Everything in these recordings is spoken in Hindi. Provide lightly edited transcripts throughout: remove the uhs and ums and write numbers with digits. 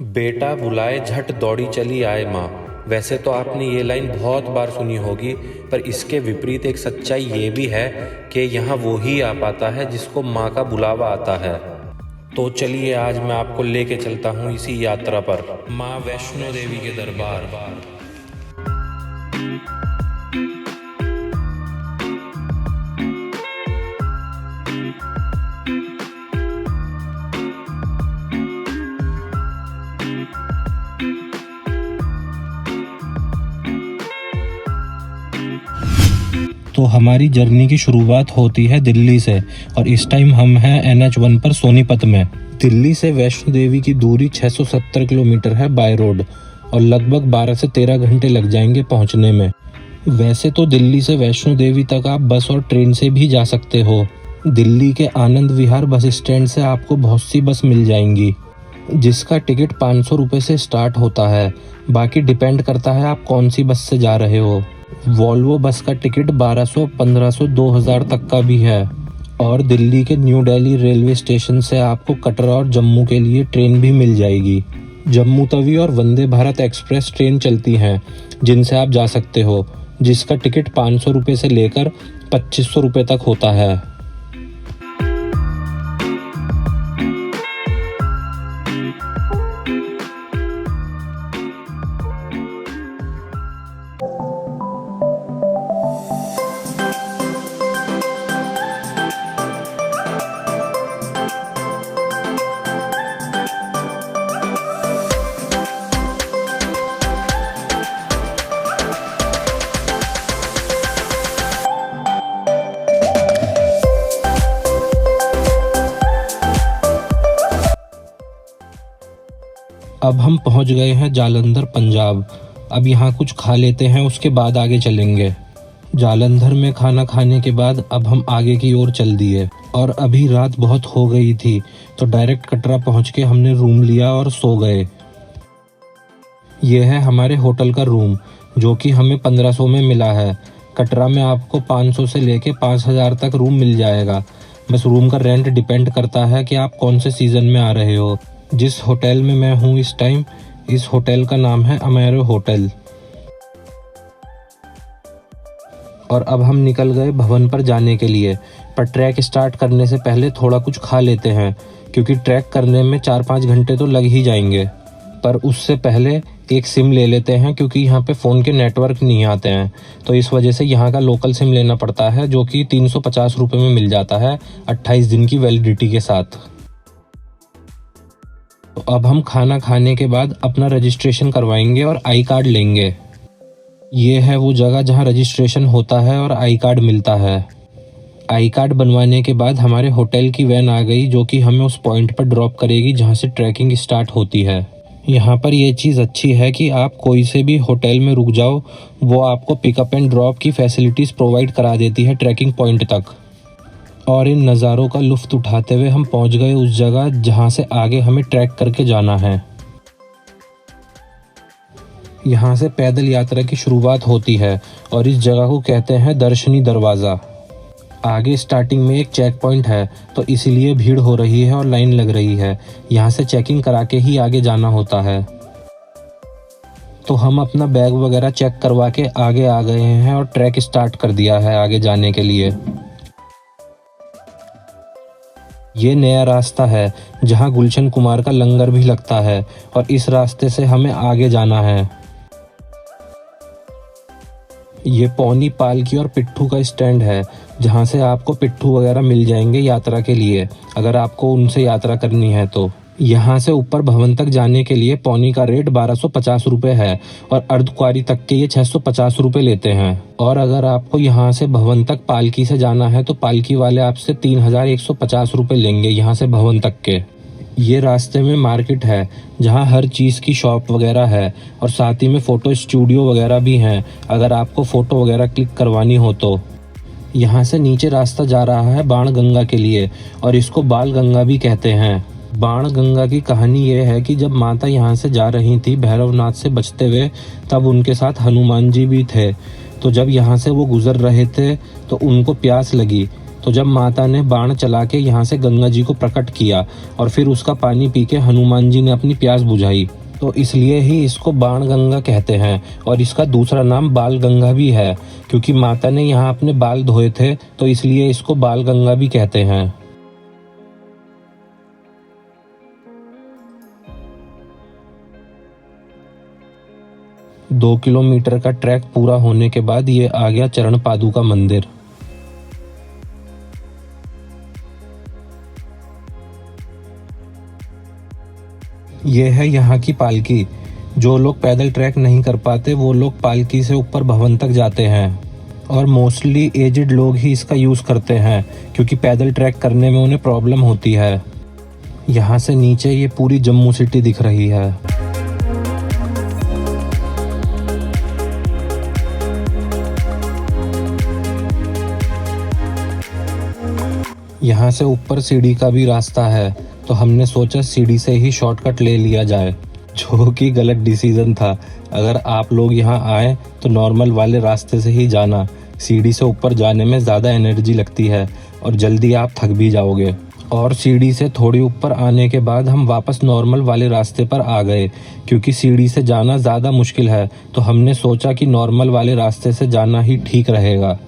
बेटा बुलाए झट दौड़ी चली आए माँ। वैसे तो आपने ये लाइन बहुत बार सुनी होगी, पर इसके विपरीत एक सच्चाई ये भी है कि यहाँ वो ही आ पाता है जिसको माँ का बुलावा आता है। तो चलिए आज मैं आपको लेके चलता हूँ इसी यात्रा पर, माँ वैष्णो देवी के दरबार। तो हमारी जर्नी की शुरुआत होती है दिल्ली से और इस टाइम हम हैं NH1 पर सोनीपत में। दिल्ली से वैष्णो देवी की दूरी 670 किलोमीटर है बाय रोड और लगभग 12 से 13 घंटे लग जाएंगे पहुंचने में। वैसे तो दिल्ली से वैष्णो देवी तक आप बस और ट्रेन से भी जा सकते हो। दिल्ली के आनंद विहार बस स्टैंड से आपको बहुत सी बस मिल जाएंगी, जिसका टिकट 500 रुपये से स्टार्ट होता है। बाकी डिपेंड करता है आप कौन सी बस से जा रहे हो। वॉल्वो बस का टिकट 1200, 1500, 2000 तक का भी है। और दिल्ली के न्यू दिल्ली रेलवे स्टेशन से आपको कटरा और जम्मू के लिए ट्रेन भी मिल जाएगी। जम्मू तवी और वंदे भारत एक्सप्रेस ट्रेन चलती हैं जिनसे आप जा सकते हो, जिसका टिकट 500 रुपये से लेकर 2500 रुपये तक होता है। अब हम पहुंच गए हैं जालंधर पंजाब। अब यहाँ कुछ खा लेते हैं, उसके बाद आगे चलेंगे। जालंधर में खाना खाने के बाद अब हम आगे की ओर चल दिए और अभी रात बहुत हो गई थी तो डायरेक्ट कटरा पहुँच के हमने रूम लिया और सो गए। ये है हमारे होटल का रूम जो कि हमें 1500 में मिला है। कटरा में आपको 500 से लेके 5000 तक रूम मिल जाएगा। बस रूम का रेंट डिपेंड करता है कि आप कौन से सीज़न में आ रहे हो। जिस होटल में मैं हूँ इस टाइम, इस होटल का नाम है अमेरो होटल। और अब हम निकल गए भवन पर जाने के लिए, पर ट्रैक स्टार्ट करने से पहले थोड़ा कुछ खा लेते हैं क्योंकि ट्रैक करने में 4-5 घंटे तो लग ही जाएंगे। पर उससे पहले एक सिम ले लेते हैं क्योंकि यहाँ पे फ़ोन के नेटवर्क नहीं आते हैं, तो इस वजह से यहाँ का लोकल सिम लेना पड़ता है जो कि 350 रुपये में मिल जाता है 28 दिन की वैलिडिटी के साथ। तो अब हम खाना खाने के बाद अपना रजिस्ट्रेशन करवाएंगे और आई कार्ड लेंगे। ये है वो जगह जहाँ रजिस्ट्रेशन होता है और आई कार्ड मिलता है। आई कार्ड बनवाने के बाद हमारे होटल की वैन आ गई जो कि हमें उस पॉइंट पर ड्रॉप करेगी जहाँ से ट्रैकिंग स्टार्ट होती है। यहाँ पर ये चीज़ अच्छी है कि आप कोई से भी होटल में रुक जाओ, वो आपको पिकअप एंड ड्रॉप की फैसिलिटीज़ प्रोवाइड करा देती है ट्रैकिंग पॉइंट तक। और इन नज़ारों का लुत्फ़ उठाते हुए हम पहुंच गए उस जगह जहां से आगे हमें ट्रैक करके जाना है। यहां से पैदल यात्रा की शुरुआत होती है और इस जगह को कहते हैं दर्शनी दरवाज़ा। आगे स्टार्टिंग में एक चेक पॉइंट है तो इसीलिए भीड़ हो रही है और लाइन लग रही है। यहाँ से चेकिंग करा के ही आगे जाना होता है। तो हम अपना बैग वगैरह चेक करवा के आगे आ गए हैं और ट्रैक स्टार्ट कर दिया है आगे जाने के लिए। ये नया रास्ता है जहां गुलशन कुमार का लंगर भी लगता है और इस रास्ते से हमें आगे जाना है। ये पौनी, पालकी और पिट्ठू का स्टैंड है जहां से आपको पिट्ठू वगैरह मिल जाएंगे यात्रा के लिए, अगर आपको उनसे यात्रा करनी है तो। यहाँ से ऊपर भवन तक जाने के लिए पौनी का रेट 1250 रुपये है और अर्धकुंवारी तक के ये 650 रुपये लेते हैं। और अगर आपको यहाँ से भवन तक पालकी से जाना है तो पालकी वाले आपसे 3150 रुपये लेंगे यहाँ से भवन तक के। ये रास्ते में मार्केट है जहाँ हर चीज़ की शॉप वगैरह है और साथ ही में फ़ोटो स्टूडियो वगैरह भी हैं अगर आपको फ़ोटो वगैरह क्लिक करवानी हो तो। यहाँ से नीचे रास्ता जा रहा है बाण गंगा के लिए और इसको बाल गंगा भी कहते हैं। बाण गंगा की कहानी ये है कि जब माता यहाँ से जा रही थी भैरवनाथ से बचते हुए, तब उनके साथ हनुमान जी भी थे। तो जब यहाँ से वो गुज़र रहे थे तो उनको प्यास लगी, तो जब माता ने बाण चला के यहाँ से गंगा जी को प्रकट किया और फिर उसका पानी पी के हनुमान जी ने अपनी प्यास बुझाई, तो इसलिए ही इसको बाण गंगा कहते हैं। और इसका दूसरा नाम बाल गंगा भी है, क्योंकि माता ने यहाँ अपने बाल धोए थे, तो इसलिए इसको बाल गंगा भी कहते हैं। दो किलोमीटर का ट्रैक पूरा होने के बाद ये आ गया चरण पादुका मंदिर। ये है यहाँ की पालकी। जो लोग पैदल ट्रैक नहीं कर पाते वो लोग पालकी से ऊपर भवन तक जाते हैं, और मोस्टली एजिड लोग ही इसका यूज़ करते हैं, क्योंकि पैदल ट्रैक करने में उन्हें प्रॉब्लम होती है। यहाँ से नीचे ये पूरी जम्मू सिटी दिख रही है। यहाँ से ऊपर सीढ़ी का भी रास्ता है, तो हमने सोचा सीढ़ी से ही शॉर्टकट ले लिया जाए, जो कि गलत डिसीजन था। अगर आप लोग यहाँ आए तो नॉर्मल वाले रास्ते से ही जाना। सीढ़ी से ऊपर जाने में ज़्यादा एनर्जी लगती है और जल्दी आप थक भी जाओगे। और सीढ़ी से थोड़ी ऊपर आने के बाद हम वापस नॉर्मल वाले रास्ते पर आ गए, क्योंकि सीढ़ी से जाना ज़्यादा मुश्किल है, तो हमने सोचा कि नॉर्मल वाले रास्ते से जाना ही ठीक रहेगा।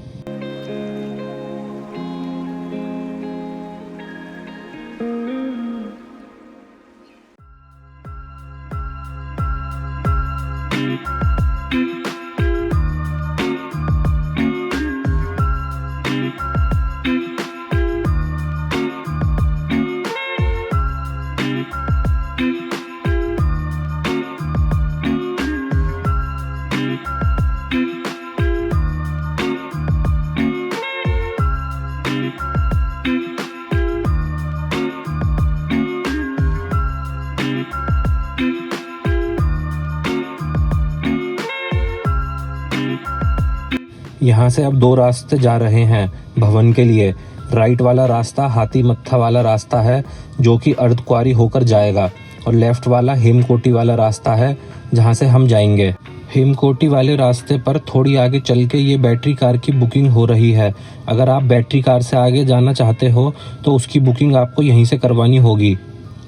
यहाँ से अब दो रास्ते जा रहे हैं भवन के लिए। राइट वाला रास्ता हाथी मत्था वाला रास्ता है, जो कि अर्धकुंवारी होकर जाएगा, और लेफ्ट वाला हेमकोटी वाला रास्ता है, जहाँ से हम जाएंगे। हेमकोटी वाले रास्ते पर थोड़ी आगे चल के ये बैटरी कार की बुकिंग हो रही है। अगर आप बैटरी कार से आगे जाना चाहते हो तो उसकी बुकिंग आपको यहीं से करवानी होगी,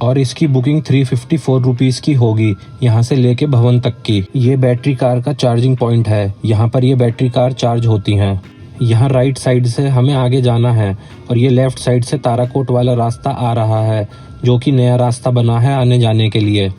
और इसकी बुकिंग 354 रुपीज़ की होगी, यहाँ से लेके भवन तक की। ये बैटरी कार का चार्जिंग पॉइंट है, यहाँ पर ये बैटरी कार चार्ज होती हैं। यहाँ राइट साइड से हमें आगे जाना है, और ये लेफ्ट साइड से ताराकोट वाला रास्ता आ रहा है, जो कि नया रास्ता बना है आने जाने के लिए।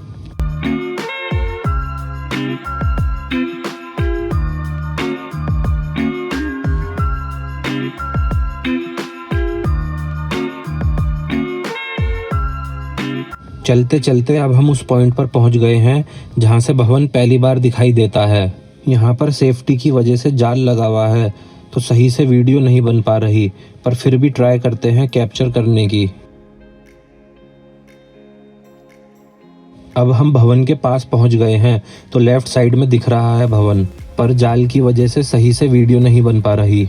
चलते चलते अब हम उस पॉइंट पर पहुंच गए हैं जहां से भवन पहली बार दिखाई देता है। यहाँ पर सेफ्टी की वजह से जाल लगा हुआ है, तो सही से वीडियो नहीं बन पा रही, पर फिर भी ट्राई करते हैं कैप्चर करने की। अब हम भवन के पास पहुंच गए हैं, तो लेफ्ट साइड में दिख रहा है भवन, पर जाल की वजह से सही से वीडियो नहीं बन पा रही।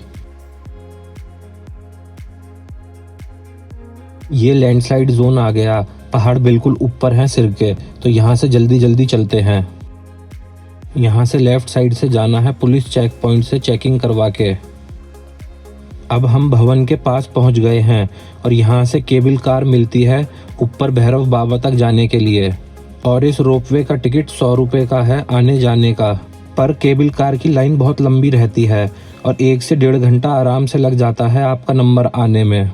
ये लैंडस्लाइड जोन आ गया, पहाड़ बिल्कुल ऊपर हैं सिर के, तो यहाँ से जल्दी जल्दी चलते हैं। यहाँ से लेफ्ट साइड से जाना है पुलिस चेक पॉइंट से चेकिंग करवा के। अब हम भवन के पास पहुँच गए हैं, और यहाँ से केबल कार मिलती है ऊपर भैरव बाबा तक जाने के लिए, और इस रोपवे का टिकट 100 रुपये का है आने जाने का। पर केबल कार की लाइन बहुत लंबी रहती है, और 1 से 1.5 घंटा आराम से लग जाता है आपका नंबर आने में।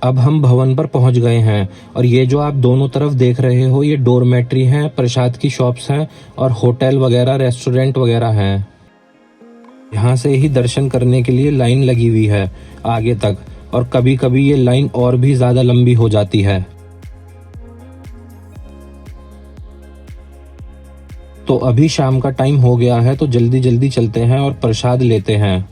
अब हम भवन पर पहुंच गए हैं, और ये जो आप दोनों तरफ देख रहे हो ये डोरमेट्री हैं, प्रसाद की शॉप्स हैं, और होटल वगैरह रेस्टोरेंट वगैरह हैं। यहाँ से ही दर्शन करने के लिए लाइन लगी हुई है आगे तक, और कभी कभी ये लाइन और भी ज़्यादा लंबी हो जाती है। तो अभी शाम का टाइम हो गया है, तो जल्दी जल्दी चलते हैं और प्रसाद लेते हैं।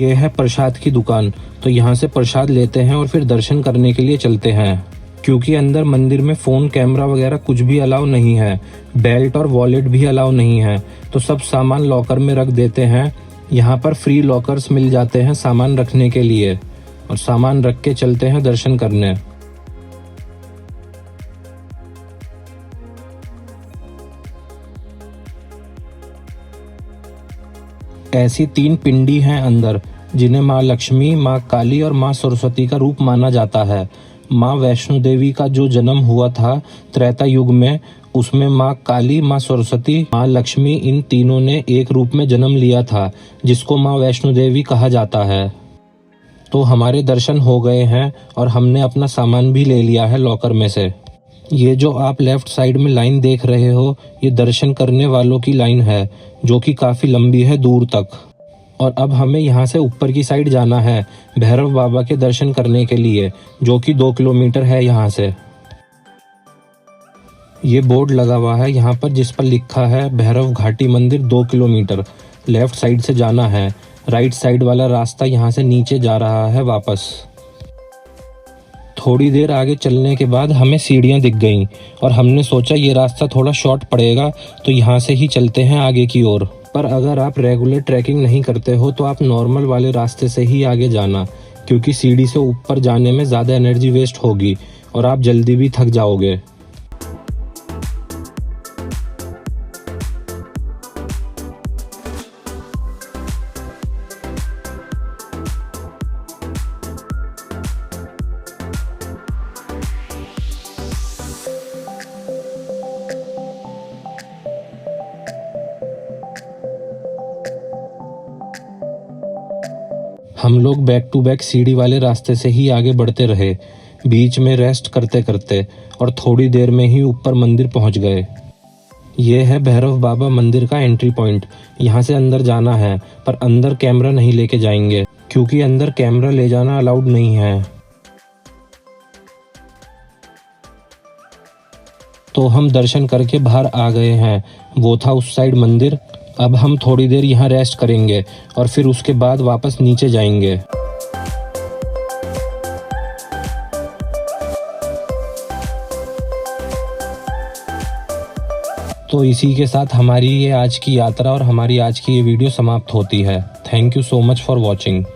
ये है प्रसाद की दुकान, तो यहाँ से प्रसाद लेते हैं और फिर दर्शन करने के लिए चलते हैं, क्योंकि अंदर मंदिर में फ़ोन कैमरा वगैरह कुछ भी अलाउ नहीं है, बेल्ट और वॉलेट भी अलाउ नहीं है, तो सब सामान लॉकर में रख देते हैं। यहाँ पर फ्री लॉकर्स मिल जाते हैं सामान रखने के लिए, और सामान रख के चलते हैं दर्शन करने। ऐसी 3 पिंडी हैं अंदर, जिन्हें माँ लक्ष्मी, माँ काली और माँ सरस्वती का रूप माना जाता है। माँ वैष्णो देवी का जो जन्म हुआ था त्रेता युग में, उसमें माँ काली, माँ सरस्वती, माँ लक्ष्मी, इन तीनों ने एक रूप में जन्म लिया था, जिसको माँ वैष्णो देवी कहा जाता है। तो हमारे दर्शन हो गए हैं और हमने अपना सामान भी ले लिया है लॉकर में से। ये जो आप लेफ्ट साइड में लाइन देख रहे हो, ये दर्शन करने वालों की लाइन है, जो कि काफ़ी लंबी है दूर तक। और अब हमें यहाँ से ऊपर की साइड जाना है भैरव बाबा के दर्शन करने के लिए, जो कि 2 किलोमीटर है यहाँ से। ये बोर्ड लगा हुआ है यहाँ पर, जिस पर लिखा है भैरव घाटी मंदिर 2 किलोमीटर। लेफ्ट साइड से जाना है, राइट साइड वाला रास्ता यहाँ से नीचे जा रहा है वापस। थोड़ी देर आगे चलने के बाद हमें सीढ़ियाँ दिख गईं और हमने सोचा ये रास्ता थोड़ा शॉर्ट पड़ेगा, तो यहाँ से ही चलते हैं आगे की ओर। पर अगर आप रेगुलर ट्रैकिंग नहीं करते हो तो आप नॉर्मल वाले रास्ते से ही आगे जाना, क्योंकि सीढ़ी से ऊपर जाने में ज़्यादा एनर्जी वेस्ट होगी और आप जल्दी भी थक जाओगे। हम लोग बैक टू बैक सीढ़ी वाले रास्ते से ही आगे बढ़ते रहे, बीच में रेस्ट करते करते, और थोड़ी देर में ही ऊपर मंदिर पहुंच गए। ये है भैरव बाबा मंदिर का एंट्री पॉइंट। यहाँ से अंदर जाना है, पर अंदर कैमरा नहीं लेके जाएंगे, क्योंकि अंदर कैमरा ले जाना अलाउड नहीं है। तो हम दर्शन करके बाहर आ गए हैं, वो था उस साइड मंदिर। अब हम थोड़ी देर यहाँ रेस्ट करेंगे और फिर उसके बाद वापस नीचे जाएंगे। तो इसी के साथ हमारी ये आज की यात्रा और हमारी आज की ये वीडियो समाप्त होती है। Thank you so much for watching.